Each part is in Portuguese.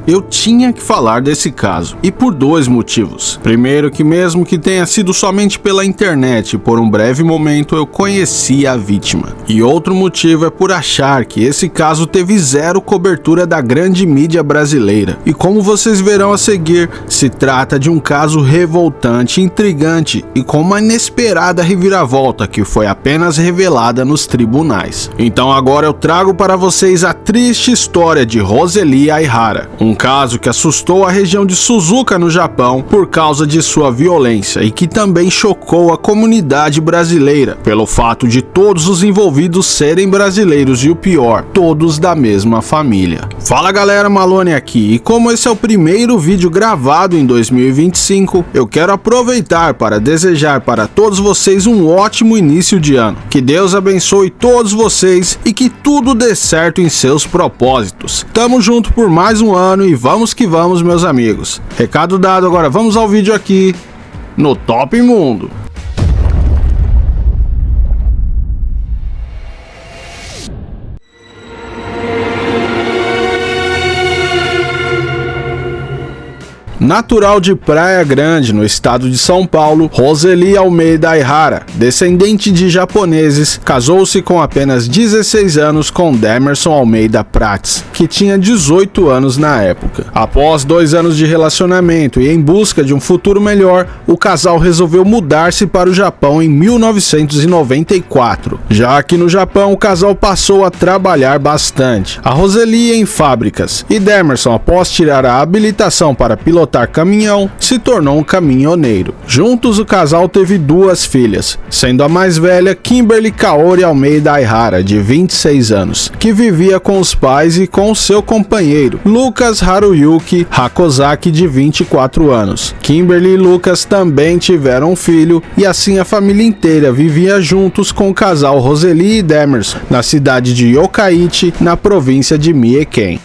eu tinha que falar desse caso, e por dois motivos. Primeiro, que mesmo que tenha sido somente pela internet, por um breve momento eu conheci a vítima. E outro motivo é por achar que esse caso teve zero cobertura da grande mídia brasileira. E como vocês verão a seguir, se trata de um caso revoltante, intrigante e com uma inesperada reviravolta que foi apenas revelada nos tribunais. Então agora eu trago para vocês a triste história de Roseli Aihara, um caso que assustou a região de Suzuka no Japão por causa de sua violência e que também chocou a comunidade brasileira pelo fato de todos os envolvidos serem brasileiros e o pior, todos da mesma família. Fala galera, Malone aqui, e como esse é o primeiro vídeo gravado em 2025, eu quero aproveitar para desejar para todos vocês um ótimo início de ano. Que Deus abençoe todos vocês e que tudo dê certo em seus propósitos. Tamo junto por mais um ano e vamos que vamos, meus amigos. Recado dado, agora vamos ao vídeo aqui no Top Mundo. Natural de Praia Grande, no estado de São Paulo, Roseli Almeida Aihara, descendente de japoneses, casou-se com apenas 16 anos com Demerson Almeida Prats, que tinha 18 anos na época. Após 2 anos de relacionamento e em busca de um futuro melhor, o casal resolveu mudar-se para o Japão em 1994. Já aqui no Japão, o casal passou a trabalhar bastante. A Roseli em fábricas e Demerson, após tirar a habilitação para pilotar caminhão, se tornou um caminhoneiro. Juntos, o casal teve 2 filhas, sendo a mais velha Kimberly Kaori Almeida Aihara, de 26 anos, que vivia com os pais e com seu companheiro, Lucas Haruyuki Hakozaki, de 24 anos. Kimberly e Lucas também tiveram um filho, e assim a família inteira vivia juntos com o casal Roseli e Demerson, na cidade de Yokkaichi, na província de Mie-ken.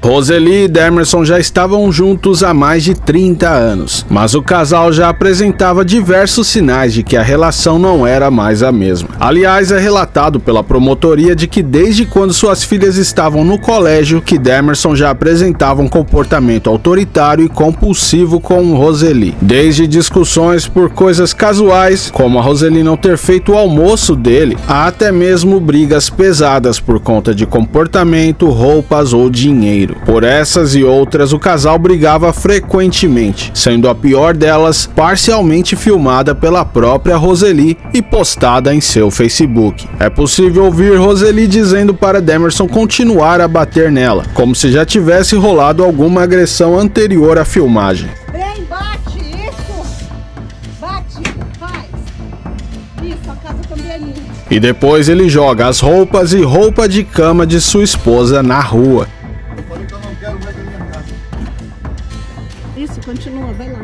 Roseli e Demerson já estavam juntos há mais de 30 anos, mas o casal já apresentava diversos sinais de que a relação não era mais a mesma. Aliás, é relatado pela promotoria de que desde quando suas filhas estavam no colégio, que Demerson já apresentava um comportamento autoritário e compulsivo com Roseli. Desde discussões por coisas casuais, como a Roseli não ter feito o almoço dele, há até mesmo brigas pesadas por conta de comportamento, roupas ou dinheiro. Por essas e outras, o casal brigava frequentemente, sendo a pior delas parcialmente filmada pela própria Roseli e postada em seu Facebook. É possível ouvir Roseli dizendo para Demerson continuar a bater nela, como se já tivesse rolado alguma agressão anterior à filmagem. Vem, bate, isso! Bate, faz! Isso, a casa também é linda. E depois ele joga as roupas e roupa de cama de sua esposa na rua. Isso, continua, vai lá.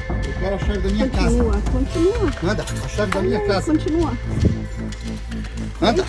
Eu quero a chave da minha casa. Continua. Anda, a chave da minha casa. Continua. Anda.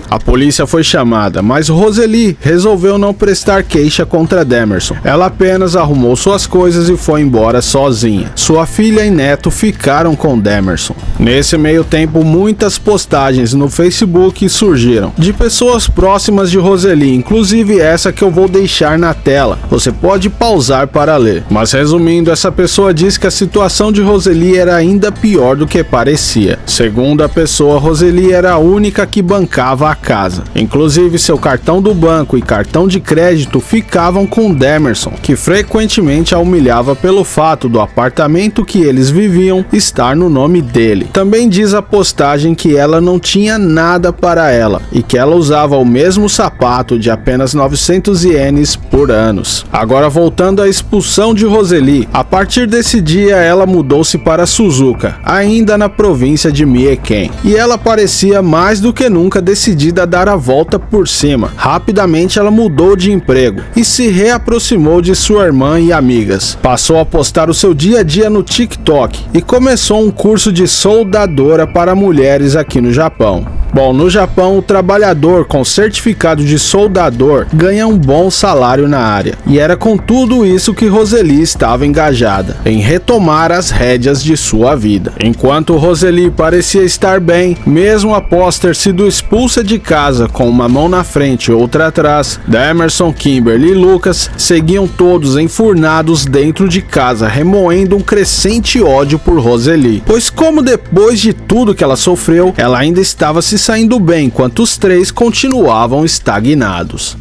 A polícia foi chamada, mas Roseli resolveu não prestar queixa contra Demerson. Ela apenas arrumou suas coisas e foi embora sozinha. Sua filha e neto ficaram com Demerson. Nesse meio tempo, muitas postagens no Facebook surgiram, de pessoas próximas de Roseli, inclusive essa que eu vou deixar na tela. Você pode pausar para ler. Mas resumindo, essa pessoa diz que a situação de Roseli era ainda pior do que parecia. Segundo a pessoa, Roseli era a única que bancava a casa. Inclusive, seu cartão do banco e cartão de crédito ficavam com Demerson, que frequentemente a humilhava pelo fato do apartamento que eles viviam estar no nome dele. Também diz a postagem que ela não tinha nada para ela e que ela usava o mesmo sapato de apenas 900 ienes por anos. Agora, voltando à expulsão de Roseli, a partir desse dia ela mudou-se para Suzuka, ainda na província de Mie-ken, e ela parecia mais do que nunca decidida a dar a volta por cima. Rapidamente ela mudou de emprego e se reaproximou de sua irmã e amigas. Passou a postar o seu dia a dia no TikTok e começou um curso de soldadora para mulheres aqui no Japão. Bom, no Japão, o trabalhador com certificado de soldador ganha um bom salário na área. E era com tudo isso que Roseli estava engajada, em retomar as rédeas de sua vida. Enquanto Roseli parecia estar bem, mesmo após ter sido expulsa de casa com uma mão na frente e outra atrás, Demerson, Kimberly e Lucas seguiam todos enfurnados dentro de casa, remoendo um crescente ódio por Roseli. Pois como depois de tudo que ela sofreu, ela ainda estava se saindo bem, enquanto os três continuavam estagnados.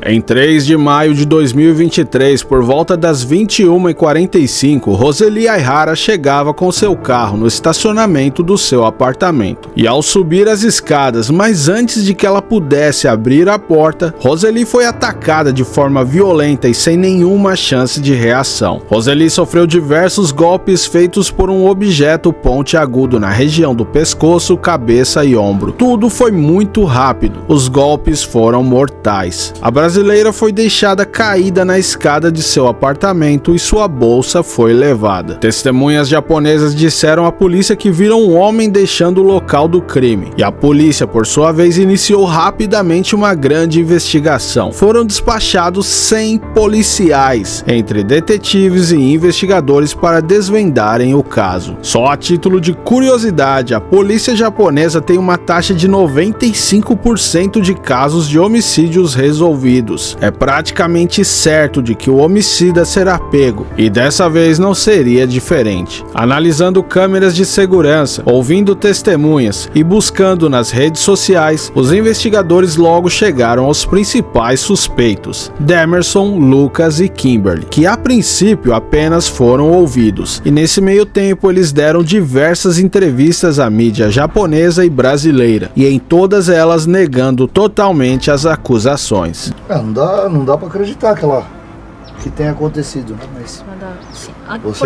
Em 3 de maio de 2023, por volta das 21h45, Roseli Aihara chegava com seu carro no estacionamento do seu apartamento. E ao subir as escadas, mas antes de que ela pudesse abrir a porta, Roseli foi atacada de forma violenta e sem nenhuma chance de reação. Roseli sofreu diversos golpes feitos por um objeto pontiagudo na região do pescoço, cabeça e ombro. Tudo foi muito rápido. Os golpes foram mortais. A brasileira foi deixada caída na escada de seu apartamento e sua bolsa foi levada. Testemunhas japonesas disseram à polícia que viram um homem deixando o local do crime, e a polícia, por sua vez, iniciou rapidamente uma grande investigação. Foram despachados 100 policiais, entre detetives e investigadores, para desvendarem o caso. Só a título de curiosidade, a polícia japonesa tem uma taxa de 95% de casos de homicídios resolvidos. É praticamente certo de que o homicida será pego, e dessa vez não seria diferente. Analisando câmeras de segurança, ouvindo testemunhas e buscando nas redes sociais, os investigadores logo chegaram aos principais suspeitos: Demerson, Lucas e Kimberly, que a princípio apenas foram ouvidos, e nesse meio tempo eles deram diversas entrevistas à mídia japonesa e brasileira, e em todas elas negando totalmente as acusações. Não dá pra acreditar que tenha acontecido, né? Mas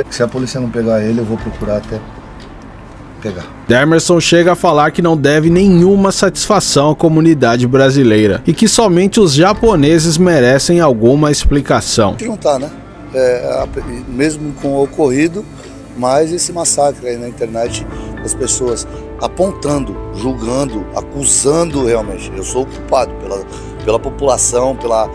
se a polícia não pegar ele, eu vou procurar até pegar. Demerson chega a falar que não deve nenhuma satisfação à comunidade brasileira e que somente os japoneses merecem alguma explicação. Não tá, né? Mesmo com o ocorrido, mas esse massacre aí na internet, as pessoas apontando, julgando, acusando realmente. Eu sou o culpado pela população, pela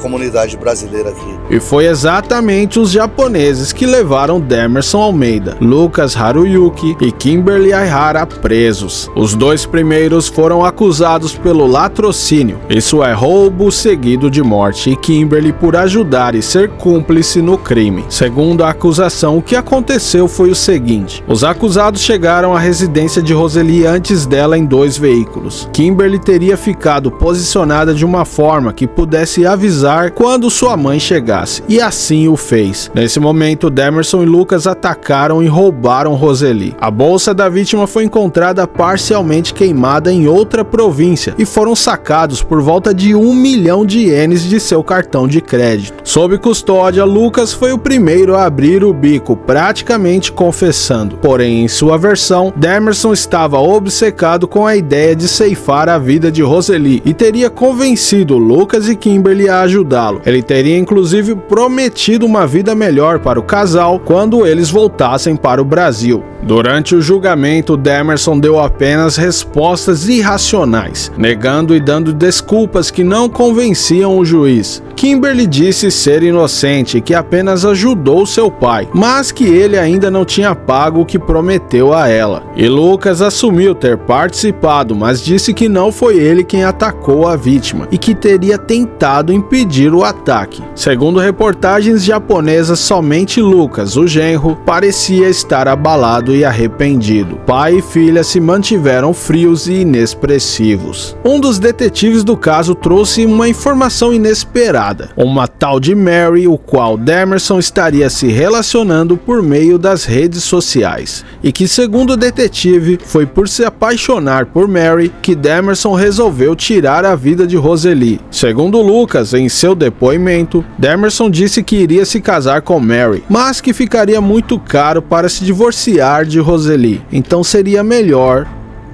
comunidade brasileira aqui. E foi exatamente os japoneses que levaram Demerson Almeida, Lucas Haruyuki e Kimberly Aihara presos. Os dois primeiros foram acusados pelo latrocínio, isso é, roubo seguido de morte, e Kimberly por ajudar e ser cúmplice no crime. Segundo a acusação, o que aconteceu foi o seguinte: os acusados chegaram à residência de Roseli antes dela em 2 veículos. Kimberly teria ficado posicionada de uma forma que pudesse avisar quando sua mãe chegasse, e assim o fez. Nesse momento, Demerson e Lucas atacaram e roubaram Roseli. A bolsa da vítima foi encontrada parcialmente queimada em outra província e foram sacados por volta de 1 milhão de ienes de seu cartão de crédito. Sob custódia, Lucas foi o primeiro a abrir o bico, praticamente confessando. Porém, em sua versão, Demerson estava obcecado com a ideia de ceifar a vida de Roseli e teria convencido Lucas e Kimberly a ajudá-lo. Ele teria inclusive prometido uma vida melhor para o casal quando eles voltassem para o Brasil. Durante o julgamento, Demerson deu apenas respostas irracionais, negando e dando desculpas que não convenciam o juiz. Kimberly disse ser inocente e que apenas ajudou seu pai, mas que ele ainda não tinha pago o que prometeu a ela. E Lucas assumiu ter participado, mas disse que não foi ele quem atacou a vítima e que teria tentado impedir o ataque. Segundo reportagens japonesas, somente Lucas, o genro, parecia estar abalado e arrependido. Pai e filha se mantiveram frios e inexpressivos. Um dos detetives do caso trouxe uma informação inesperada: uma tal de Mary, o qual Demerson estaria se relacionando por meio das redes sociais, e que, segundo o detetive, foi por se apaixonar por Mary que Demerson resolveu tirar a vida de Roseli. Segundo Lucas, em seu depoimento, Demerson disse que iria se casar com Mary, mas que ficaria muito caro para se divorciar de Roseli, então seria melhor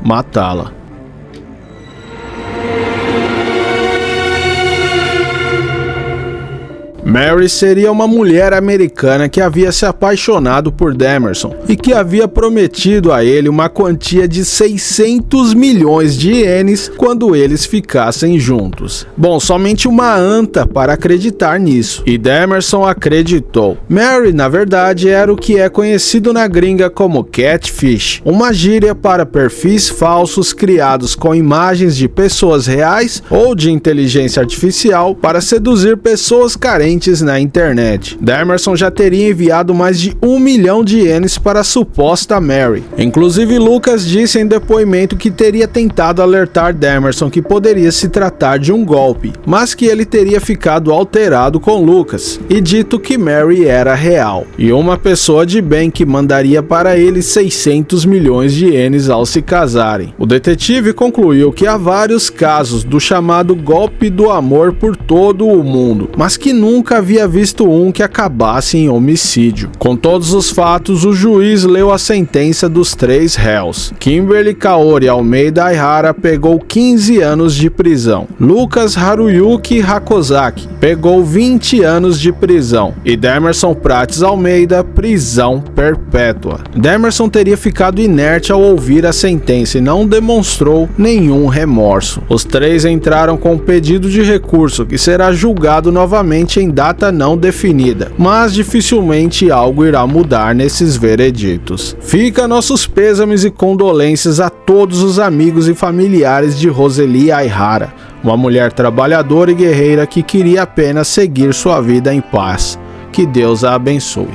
matá-la. Mary seria uma mulher americana que havia se apaixonado por Demerson e que havia prometido a ele uma quantia de 600 milhões de ienes quando eles ficassem juntos. Bom, somente uma anta para acreditar nisso, e Demerson acreditou. Mary, na verdade, era o que é conhecido na gringa como catfish, uma gíria para perfis falsos criados com imagens de pessoas reais ou de inteligência artificial para seduzir pessoas carentes na internet. Demerson já teria enviado mais de 1 milhão de ienes para a suposta Mary. Inclusive, Lucas disse em depoimento que teria tentado alertar Demerson que poderia se tratar de um golpe, mas que ele teria ficado alterado com Lucas e dito que Mary era real e uma pessoa de bem que mandaria para ele 600 milhões de ienes ao se casarem. O detetive concluiu que há vários casos do chamado golpe do amor por todo o mundo, mas que nunca havia visto um que acabasse em homicídio. Com todos os fatos, o juiz leu a sentença dos 3 réus. Kimberly Kaori Almeida Aihara pegou 15 anos de prisão. Lucas Haruyuki Hakozaki pegou 20 anos de prisão. E Demerson Prates Almeida, prisão perpétua. Demerson teria ficado inerte ao ouvir a sentença e não demonstrou nenhum remorso. Os 3 entraram com pedido de recurso que será julgado novamente em data não definida, mas dificilmente algo irá mudar nesses vereditos. Fica nossos pêsames e condolências a todos os amigos e familiares de Roseli Aihara, uma mulher trabalhadora e guerreira que queria apenas seguir sua vida em paz. Que Deus a abençoe.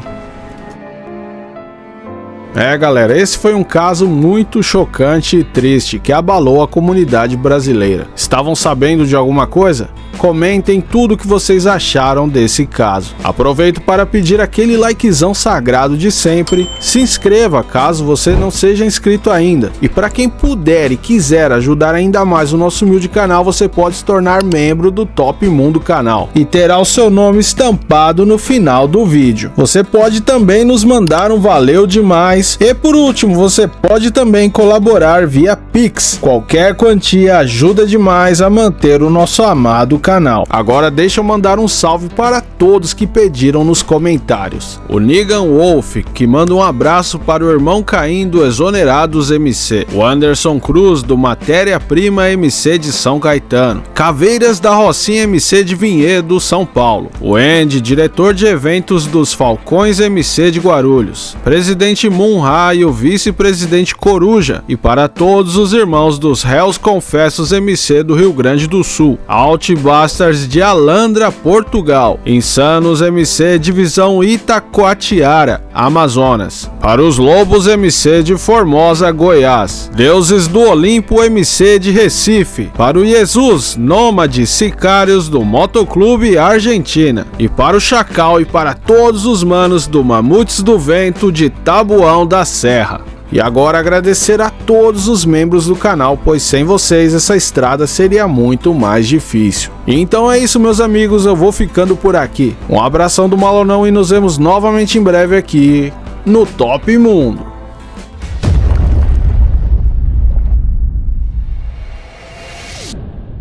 Galera, esse foi um caso muito chocante e triste que abalou a comunidade brasileira. Estavam sabendo de alguma coisa? Comentem tudo o que vocês acharam desse caso. Aproveito para pedir aquele likezão sagrado de sempre. Se inscreva caso você não seja inscrito ainda. E para quem puder e quiser ajudar ainda mais o nosso humilde canal, você pode se tornar membro do Top Mundo canal e terá o seu nome estampado no final do vídeo. Você pode também nos mandar um valeu demais. E por último, você pode também colaborar via Pix. Qualquer quantia ajuda demais a manter o nosso amado canal. Agora deixa eu mandar um salve para todos que pediram nos comentários. O Negan Wolf, que manda um abraço para o irmão Caim do Exonerados MC. O Anderson Cruz, do Matéria Prima MC de São Caetano. Caveiras da Rocinha MC de Vinhedo, São Paulo. O Andy, diretor de eventos dos Falcões MC de Guarulhos. Presidente Moon Raio, vice-presidente Coruja, e para todos os irmãos dos Réus Confessos MC do Rio Grande do Sul, Outbusters de Alandra, Portugal, Insanos MC Divisão Itacoatiara, Amazonas, para os Lobos MC de Formosa, Goiás, Deuses do Olimpo MC de Recife, para o Jesus Nômade Sicários do Motoclube Argentina, e para o Chacal e para todos os manos do Mamutes do Vento de Taboão da Serra. E agora agradecer a todos os membros do canal, pois sem vocês essa estrada seria muito mais difícil. Então é isso, meus amigos, eu vou ficando por aqui. Um abração do Malonão e nos vemos novamente em breve aqui no Top Mundo.